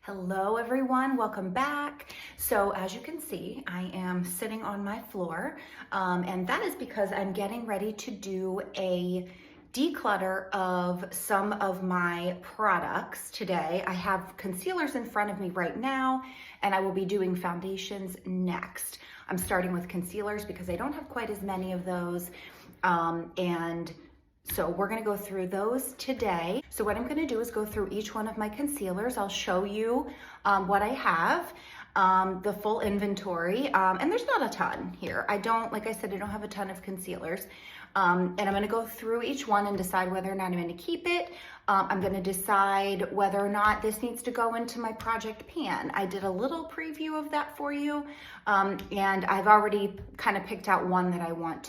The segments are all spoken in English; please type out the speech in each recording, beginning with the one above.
Hello everyone, welcome back. So as you can see, I am sitting on my floor and that is because I'm getting ready to do a declutter of some of my products today. I have concealers in front of me right now and I will be doing foundations next. I'm starting with concealers because I don't have quite as many of those and so we're gonna go through those today. So what I'm gonna do is go through each one of my concealers. I'll show you what I have, the full inventory, and there's not a ton here. Like I said, I don't have a ton of concealers. And I'm gonna go through each one and decide whether or not I'm gonna keep it. I'm gonna decide whether or not this needs to go into my project pan. I did a little preview of that for you, and I've already kind of picked out one that I want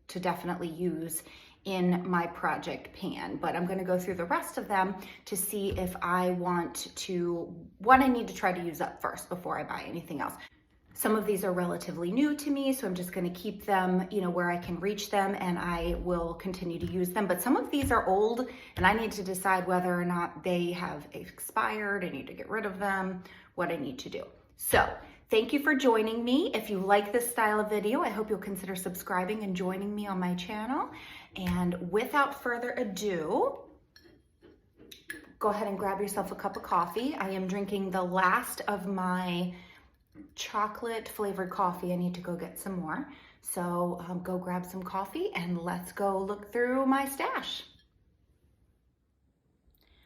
to definitely use in my project pan, but I'm gonna go through the rest of them to see if I want to, what I need to try to use up first before I buy anything else. Some of these are relatively new to me, so I'm just gonna keep them, where I can reach them, and I will continue to use them. But some of these are old, and I need to decide whether or not they have expired. I need to get rid of them, what I need to do. So thank you for joining me. If you like this style of video, I hope you'll consider subscribing and joining me on my channel. And without further ado, go ahead and grab yourself a cup of coffee. I am drinking the last of my chocolate flavored coffee. I need to go get some more. So go grab some coffee and let's go look through my stash.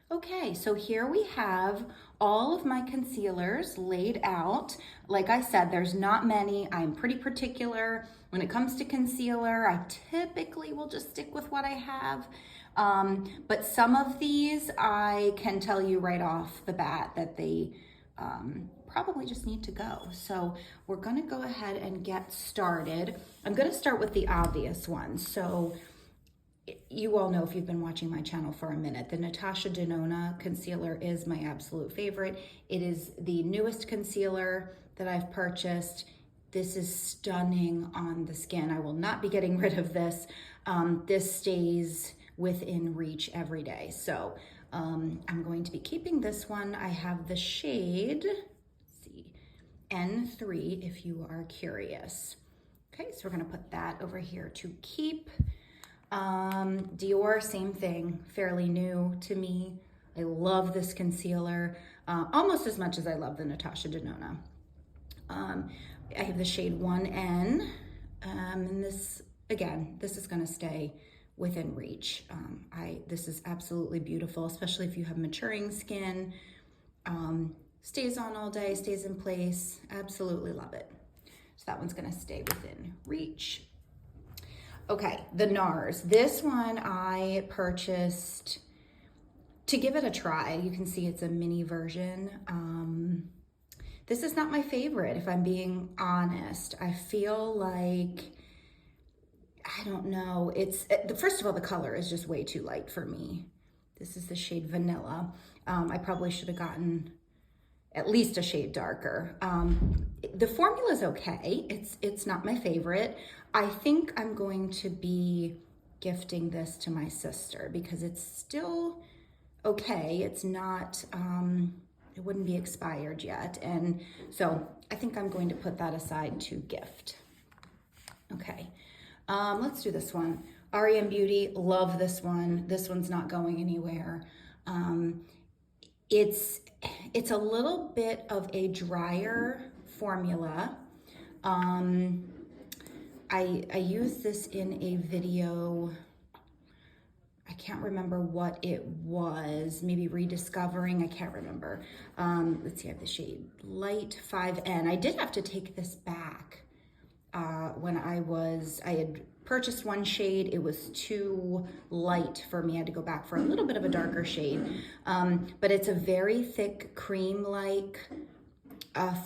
Okay, so here we have all of my concealers laid out. Like I said, there's not many. I'm pretty particular when it comes to concealer. I typically will just stick with what I have. But some of these I can tell you right off the bat that they probably just need to go. So we're gonna go ahead and get started. I'm gonna start with the obvious ones. So you all know, if you've been watching my channel for a minute, the Natasha Denona concealer is my absolute favorite. It is the newest concealer that I've purchased. This is stunning on the skin. I will not be getting rid of this. This stays within reach every day. So I'm going to be keeping this one. I have the shade, let's see, N3 if you are curious. Okay, so we're gonna put that over here to keep. Dior, same thing, fairly new to me. I love this concealer almost as much as I love the Natasha Denona. I have the shade 1N, and this, again, this is gonna stay within reach. This is absolutely beautiful, especially if you have maturing skin. Stays on all day, stays in place, absolutely love it. So that one's gonna stay within reach. Okay, the NARS. This one I purchased to give it a try. You can see it's a mini version. This is not my favorite, if I'm being honest. I feel like, I don't know, first of all, the color is just way too light for me. This is the shade Vanilla. I probably should have gotten at least a shade darker. The formula is okay. It's not my favorite. I think I'm going to be gifting this to my sister because it's still okay. It's not, it wouldn't be expired yet. And so I think I'm going to put that aside to gift. Okay, let's do this one. REM Beauty, love this one. This one's not going anywhere. It's a little bit of a drier formula. I used this in a video, I can't remember what it was, maybe rediscovering, I can't remember. Let's see, I have the shade Light 5N. I did have to take this back when I had purchased one shade. It was too light for me. I had to go back for a little bit of a darker shade. But it's a very thick cream-like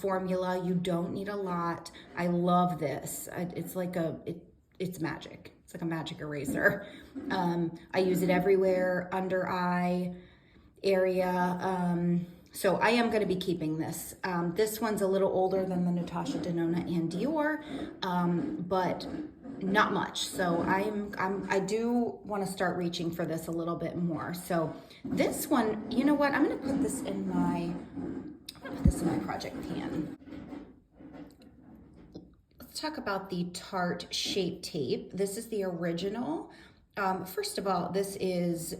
formula. You don't need a lot. I love this. It's like it's magic. It's like a magic eraser. I use it everywhere, under eye area. So I am going to be keeping this. This one's a little older than the Natasha Denona and Dior, but not much. So I do want to start reaching for this a little bit more. So this one, you know what? I'm going to put this in my Put this in my project pan. Let's talk about the Tarte Shape Tape. This is the original. First of all, this is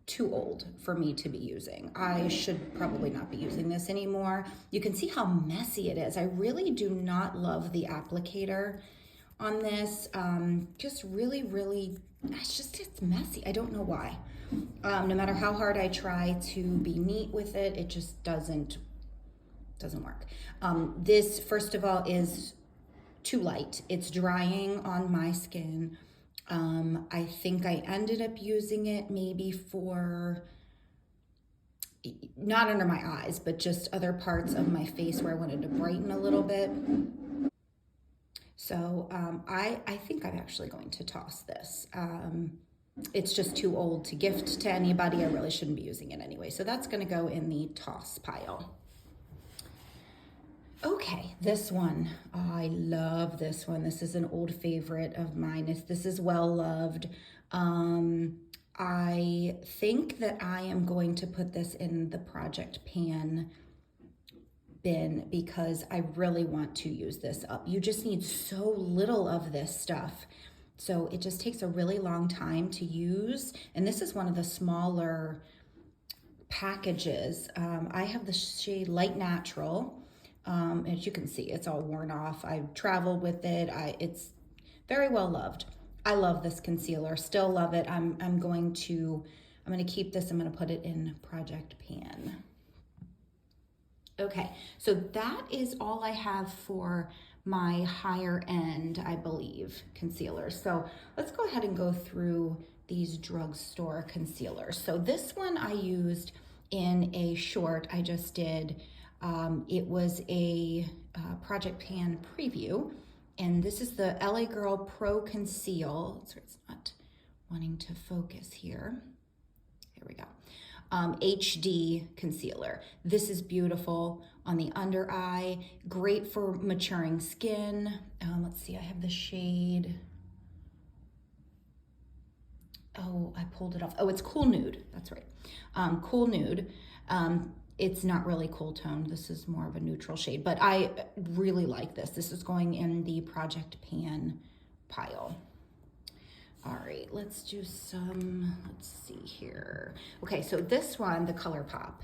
too old for me to be using. I should probably not be using this anymore. You can see how messy it is. I really do not love the applicator on this. Just really, it's messy. I don't know why. No matter how hard I try to be neat with it, it just doesn't work. This, first of all, is too light. It's drying on my skin. I think I ended up using it maybe for, not under my eyes, but just other parts of my face where I wanted to brighten a little bit. So I think I'm actually going to toss this. It's just too old to gift to anybody. I really shouldn't be using it anyway. So that's gonna go in the toss pile. Okay, this one, I love this one. This is an old favorite of mine. This is well loved. I think that I am going to put this in the project pan bin because I really want to use this up. You just need so little of this stuff. So it just takes a really long time to use. And this is one of the smaller packages. I have the shade Light Natural. As you can see, it's all worn off. I've traveled with it. It's very well loved. I love this concealer, still love it. I'm going to keep this. I'm gonna put it in project pan. Okay, so that is all I have for my higher end, I believe, concealers. So let's go ahead and go through these drugstore concealers. So this one I used in a short I just did. It was a project pan preview, and this is the LA Girl Pro Conceal. So it's not wanting to focus here. Here we go. HD concealer. This is beautiful on the under eye, great for maturing skin. Let's see, I have the shade. Oh, I pulled it off. Oh, it's Cool Nude, that's right. Cool Nude. It's not really cool tone. This is more of a neutral shade, but I really like this. This is going in the project pan pile. All right, let's do some, let's see here. Okay, so this one, the ColourPop,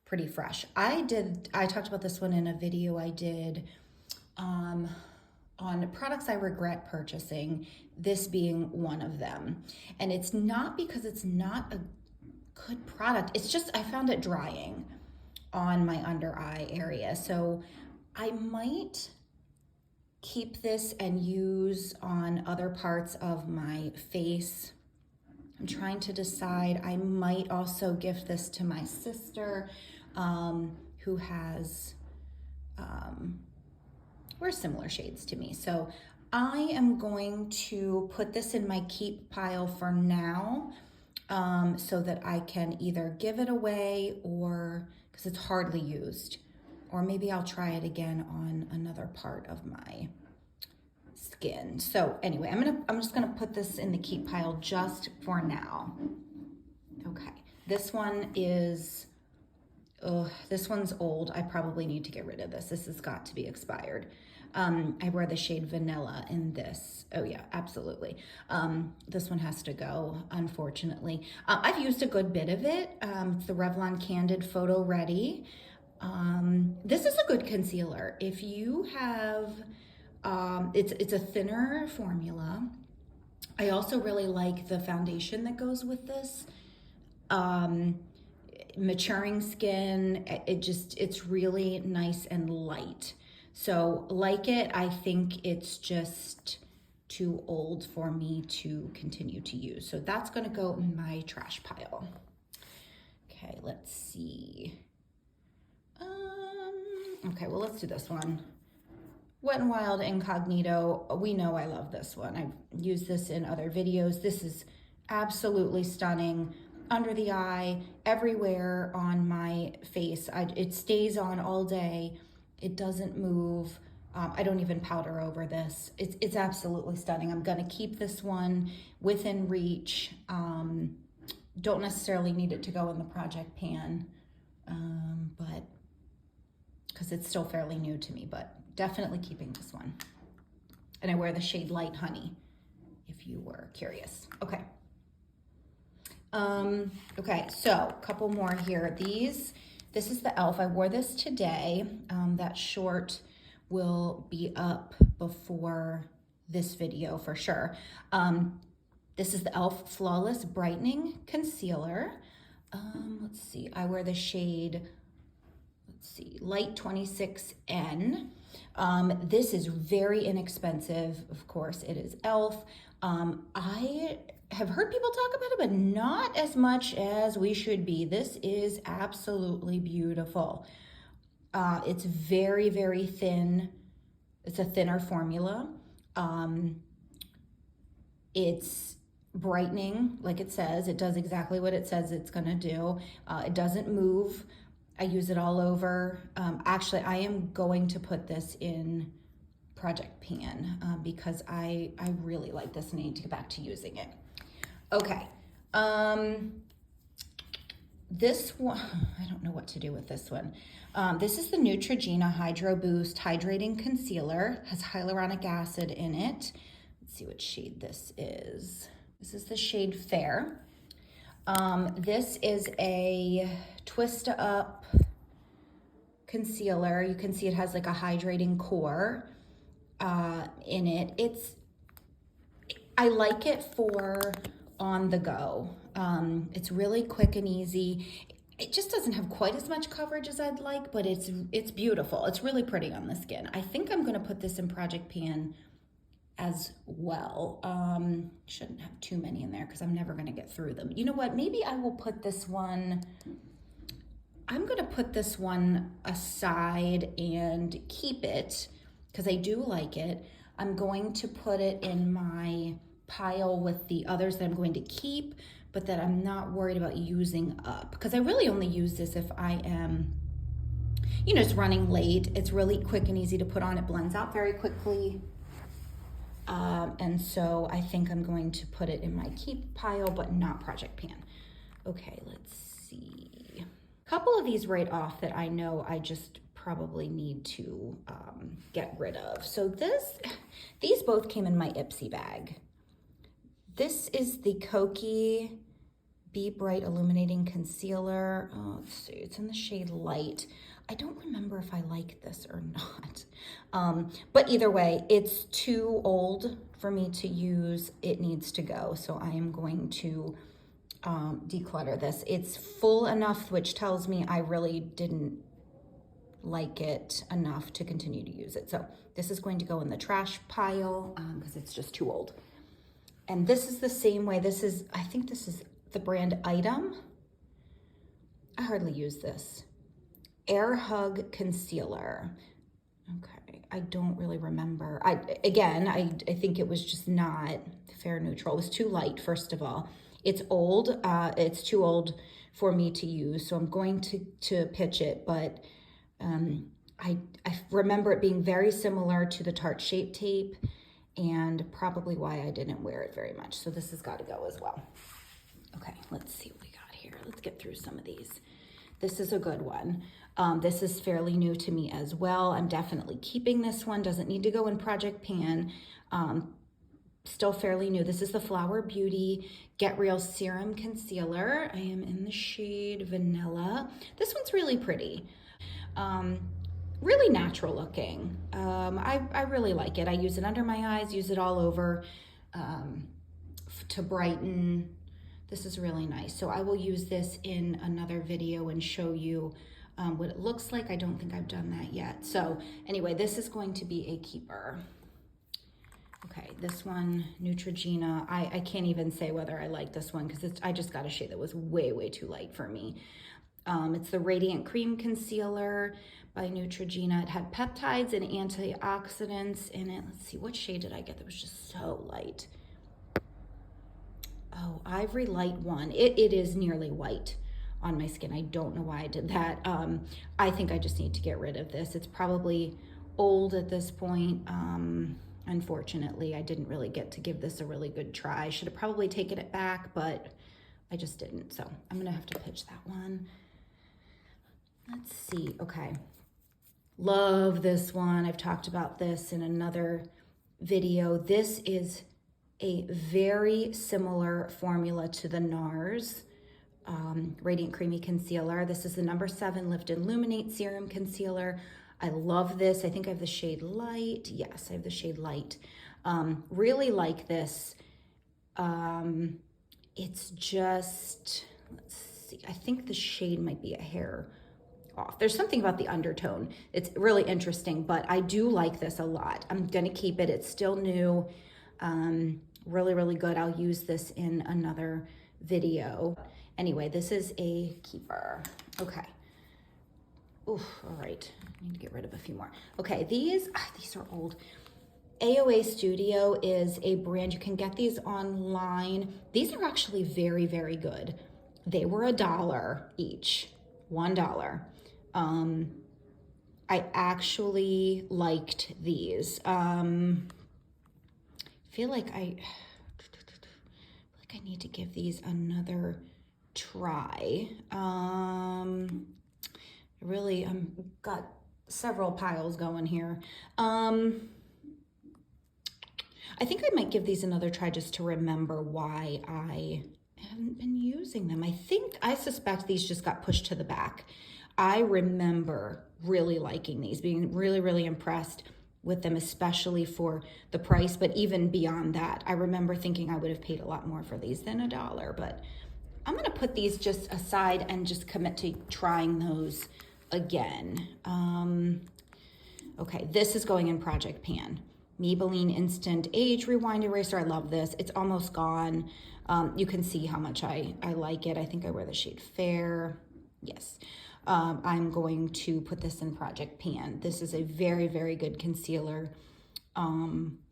pretty fresh. I talked about this one in a video I did on products I regret purchasing, this being one of them. And it's not because it's not a good product, it's just I found it drying on my under eye area. So I might keep this and use on other parts of my face. I'm trying to decide. I might also gift this to my sister who has, wears similar shades to me. So I am going to put this in my keep pile for now. So that I can either give it away or, because it's hardly used, or maybe I'll try it again on another part of my skin. So anyway, I'm just gonna put this in the keep pile just for now. Okay, this one is, this one's old. I probably need to get rid of this. This has got to be expired. I wear the shade Vanilla in this. Oh yeah, absolutely. This one has to go, unfortunately. I've used a good bit of it. It's the Revlon Candid Photo Ready. This is a good concealer. If you have, it's a thinner formula. I also really like the foundation that goes with this. Maturing skin, it's really nice and light. So like it, I think it's just too old for me to continue to use. So that's gonna go in my trash pile. Okay, let's see. Okay, well, let's do this one. Wet n Wild Incognito. We know I love this one. I've used this in other videos. This is absolutely stunning. Under the eye, everywhere on my face. It stays on all day. It doesn't move. I don't even powder over this. It's absolutely stunning. I'm gonna keep this one within reach. Don't necessarily need it to go in the project pan, but because it's still fairly new to me, but definitely keeping this one. And I wear the shade Light Honey, if you were curious. Okay. Okay, so a couple more here. This is the e.l.f. I wore this today. That short will be up before this video for sure. This is the e.l.f. Flawless Brightening Concealer. Let's see, I wear the shade, Light 26N. This is very inexpensive. Of course, it is e.l.f. I have heard people talk about it, but not as much as we should be. This is absolutely beautiful. It's very, very thin. It's a thinner formula. It's brightening, like it says. It does exactly what it says it's gonna do. It doesn't move. I use it all over. Actually, I am going to put this in Project Pan because I really like this and I need to get back to using it. Okay, this one, I don't know what to do with this one. This is the Neutrogena Hydro Boost Hydrating Concealer. It has hyaluronic acid in it. Let's see what shade this is. This is the shade Fair. This is a twist up concealer. You can see it has like a hydrating core in it. I like it for on the go. It's really quick and easy. It just doesn't have quite as much coverage as I'd like, but it's beautiful. It's really pretty on the skin. I think I'm gonna put this in Project Pan as well. Shouldn't have too many in there because I'm never gonna get through them. You know what, maybe I will put this one, I'm gonna put this one aside and keep it because I do like it. I'm going to put it in my pile with the others that I'm going to keep, but that I'm not worried about using up, because I really only use this if I am, you know, it's running late. It's really quick and easy to put on. It blends out very quickly. And so I think I'm going to put it in my keep pile, but not Project Pan. Okay, let's see. A couple of these right off that I know I just probably need to get rid of. So these both came in my Ipsy bag. This is the Kokie Be Bright Illuminating Concealer. Oh, let's see, it's in the shade Light. I don't remember if I like this or not. But either way, it's too old for me to use. It needs to go. So I am going to declutter this. It's full enough, which tells me I really didn't like it enough to continue to use it. So this is going to go in the trash pile because it's just too old. And this is the same way. I think this is the brand Item. I hardly use this. Air Hug Concealer. Okay, I don't really remember. I think it was just not fair neutral. It was too light, first of all. It's old. It's too old for me to use, so I'm going to pitch it, but I remember it being very similar to the Tarte Shape Tape, and probably why I didn't wear it very much. So this has got to go as well. Okay, let's see what we got here. Let's get through some of these. This is a good one. This is fairly new to me as well. I'm definitely keeping this one. Doesn't need to go in Project Pan. Still fairly new. This is the Flower Beauty Get Real Serum Concealer. I am in the shade Vanilla. This one's really pretty. Really natural looking. I really like it. I use it under my eyes, use it all over to brighten. This is really nice. So I will use this in another video and show you what it looks like. I don't think I've done that yet. So anyway, this is going to be a keeper. Okay, this one, Neutrogena. I can't even say whether I like this one because I just got a shade that was way, way too light for me. It's the Radiant Cream Concealer by Neutrogena. It had peptides and antioxidants in it. Let's see, what shade did I get that was just so light? Oh, Ivory Light 1. It is nearly white on my skin. I don't know why I did that. I think I just need to get rid of this. It's probably old at this point. Unfortunately, I didn't really get to give this a really good try. I should have probably taken it back, but I just didn't. So I'm gonna have to pitch that one. Let's see, okay. Love this one. I've talked about this in another video. This is a very similar formula to the NARS Radiant Creamy Concealer. This is the number 7 Lift and Illuminate Serum Concealer. I love this. I think I have the shade Light. Yes, I have the shade Light. Really like this. It's just, let's see, I think the shade might be a hair off. There's something about the undertone. It's really interesting, but I do like this a lot. I'm gonna keep it. It's still new. Really, really good. I'll use this in another video. Anyway, this is a keeper. Okay. Oof, all right. I need to get rid of a few more. Okay, these are old. AOA Studio is a brand. You can get these online. These are actually very, very good. They were $1 each, $1. I actually liked these. Feel like I need to give these another try. Really, got several piles going here. I think I might give these another try just to remember why I haven't been using them. I suspect these just got pushed to the back. I remember really liking these, being really, really impressed with them, especially for the price, but even beyond that, I remember thinking I would have paid a lot more for these than $1, but I'm gonna put these just aside and just commit to trying those again. Okay, this is going in Project Pan. Maybelline Instant Age Rewind Eraser. I love this. It's almost gone. You can see how much I like it. I think I wear the shade Fair. Yes. I'm going to put this in Project Pan. This is a very, very good concealer.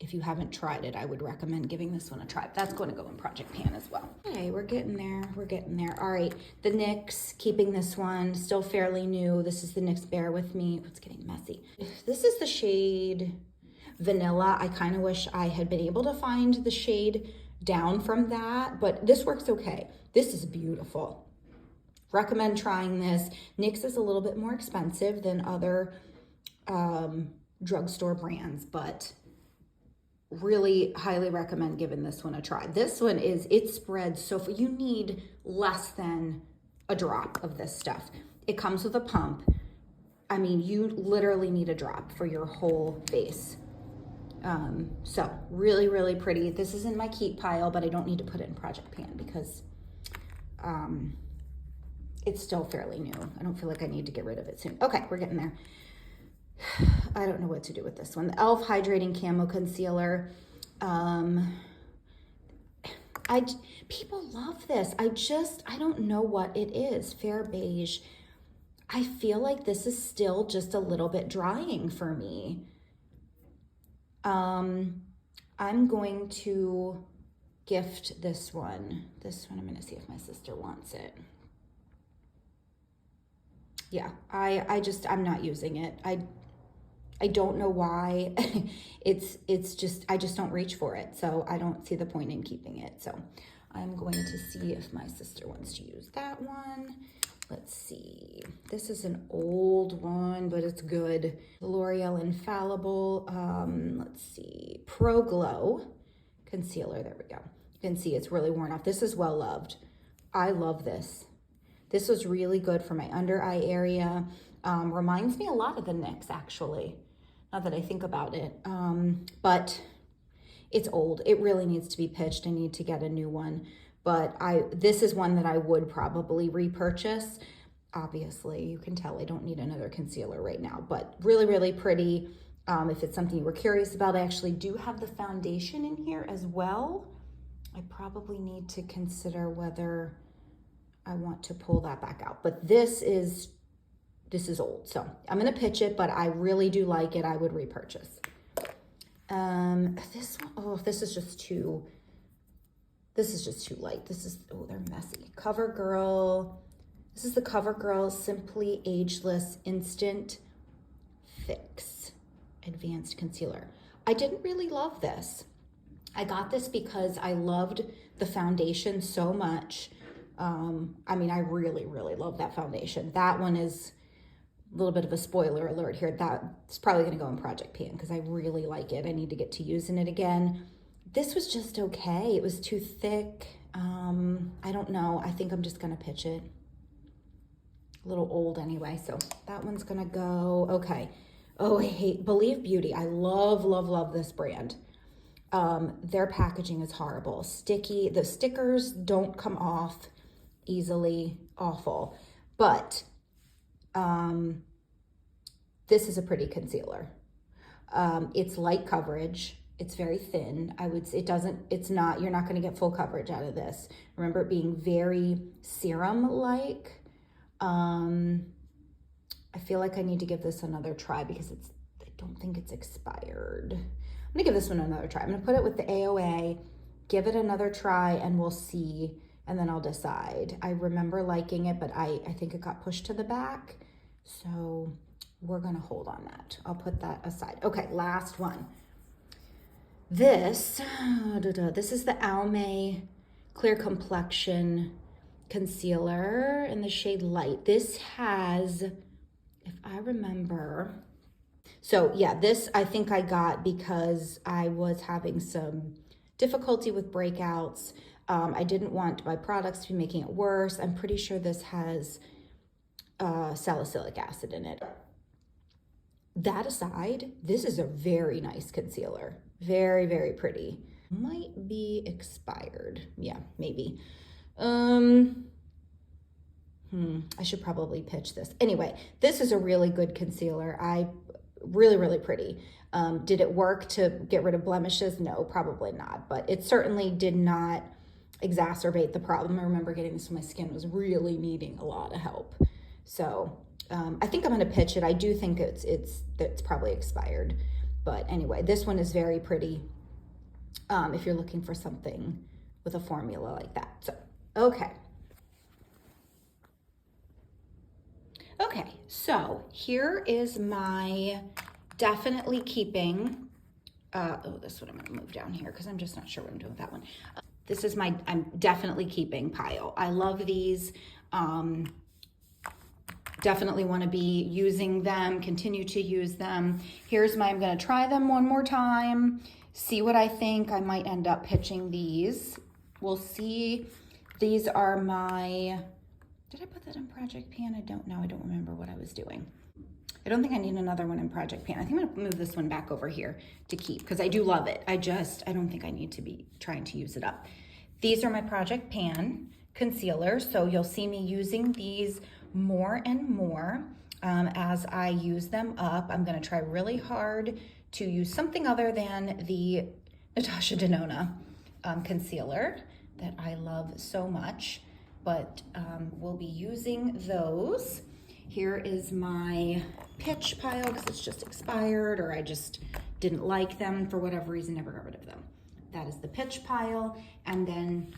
If you haven't tried it, I would recommend giving this one a try. That's going to go in Project Pan as well. Okay, we're getting there. We're getting there. All right, the NYX, keeping this one, still fairly new. This is the NYX Bear With Me. It's getting messy. This is the shade Vanilla. I kind of wish I had been able to find the shade down from that, but this works okay. This is beautiful. Recommend trying this. NYX is a little bit more expensive than other drugstore brands, but really highly recommend giving this one a try. This one it spreads so you need less than a drop of this stuff. It comes with a pump. I mean, you literally need a drop for your whole face. So really, really pretty. This is in my keep pile, but I don't need to put it in Project Pan because it's still fairly new. I don't feel like I need to get rid of it soon. Okay, we're getting there. I don't know what to do with this one. The e.l.f. Hydrating Camo Concealer. People love this. I don't know what it is. Fair Beige. I feel like this is still just a little bit drying for me. I'm going to gift this one. I'm going to see if my sister wants it. Yeah, I'm not using it. I don't know why. It's just, I just don't reach for it. So I don't see the point in keeping it. So I'm going to see if my sister wants to use that one. Let's see. This is an old one, but it's good. The L'Oreal Infallible, let's see, Pro Glow Concealer. There we go. You can see it's really worn off. This is well loved. I love this. This was really good for my under eye area. Reminds me a lot of the NYX, actually, now that I think about it. But it's old. It really needs to be pitched. I need to get a new one. But this is one that I would probably repurchase. Obviously, you can tell I don't need another concealer right now, but really, really pretty. If it's something you were curious about, I actually do have the foundation in here as well. I probably need to consider whether I want to pull that back out, but this is old, so I'm gonna pitch it, but I really do like it. I would repurchase. This one, oh, this is just too light. Oh, they're messy. CoverGirl. This is the CoverGirl Simply Ageless Instant Fix Advanced Concealer. I didn't really love this. I got this because I loved the foundation so much. I mean, I really, really love that foundation. That one is little bit of a spoiler alert here. That's probably gonna go in Project Pan because I really like it. I need to get to using it again. This was just okay. It was too thick. I don't know. I think I'm just gonna pitch it. A little old anyway, so that one's gonna go. Okay. Oh, Believe Beauty. I love, love, love this brand. Their packaging is horrible. Sticky. The stickers don't come off easily. Awful. But this is a pretty concealer. It's light coverage. It's very thin. It's not, you're not going to get full coverage out of this. Remember it being very serum-like. I feel like I need to give this another try because I don't think it's expired. I'm gonna give this one another try. I'm gonna put it with the AOA, give it another try, and we'll see, and then I'll decide. I remember liking it, but I think it got pushed to the back, so we're gonna hold on that. I'll put that aside. Okay, last one. This is the Almay Clear Complexion Concealer in the shade Light. This has, if I remember, so yeah, this I think I got because I was having some difficulty with breakouts. I didn't want my products to be making it worse. I'm pretty sure this has salicylic acid in it. That aside, this is a very nice concealer. Very, very pretty. Might be expired. Yeah, maybe. I should probably pitch this. Anyway, this is a really good concealer. Really, really pretty. Did it work to get rid of blemishes? No, probably not. But it certainly did not exacerbate the problem. I remember getting this when my skin was really needing a lot of help. So I think I'm going to pitch it. I do think it's probably expired. But anyway, this one is very pretty if you're looking for something with a formula like that. So, okay. Okay, so here is my definitely keeping, this one I'm gonna move down here because I'm just not sure what I'm doing with that one. This is my, I'm definitely keeping pile. I love these. Definitely want to be using them, continue to use them. Here's my, I'm going to try them one more time, see what I think. I might end up pitching these. We'll see. These are my, did I put that in Project Pan? I don't know. I don't remember what I was doing. I don't think I need another one in Project Pan. I think I'm going to move this one back over here to keep because I do love it. I don't think I need to be trying to use it up. These are my Project Pan concealers. So you'll see me using these more and more as I use them up. I'm going to try really hard to use something other than the Natasha Denona concealer that I love so much, but we'll be using those. Here is my pitch pile because it's just expired or I just didn't like them for whatever reason, never got rid of them. That is the pitch pile, and then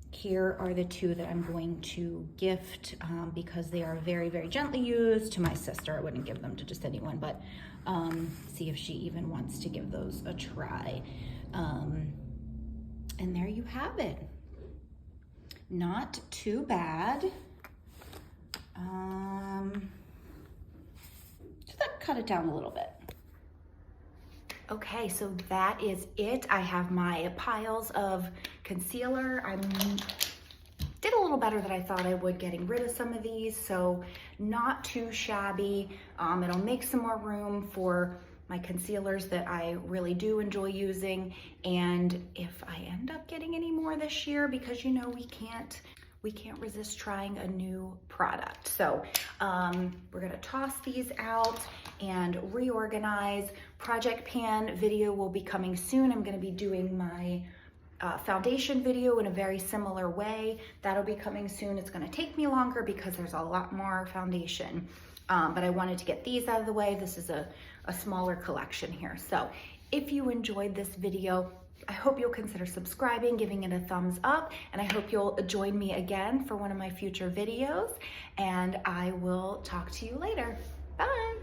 here are the two that I'm going to gift because they are very, very gently used to my sister. I wouldn't give them to just anyone, but see if she even wants to give those a try. And there you have it. Not too bad. Just cut it down a little bit. Okay, so that is it. I have my piles of concealer. I did a little better than I thought I would getting rid of some of these, so not too shabby. It'll make some more room for my concealers that I really do enjoy using. And if I end up getting any more this year, because you know we can't resist trying a new product. So we're gonna toss these out and reorganize. Project Pan video will be coming soon. I'm gonna be doing my foundation video in a very similar way. That'll be coming soon. It's gonna take me longer because there's a lot more foundation. But I wanted to get these out of the way. This is a smaller collection here. So if you enjoyed this video, I hope you'll consider subscribing, giving it a thumbs up, and I hope you'll join me again for one of my future videos, and I will talk to you later. Bye.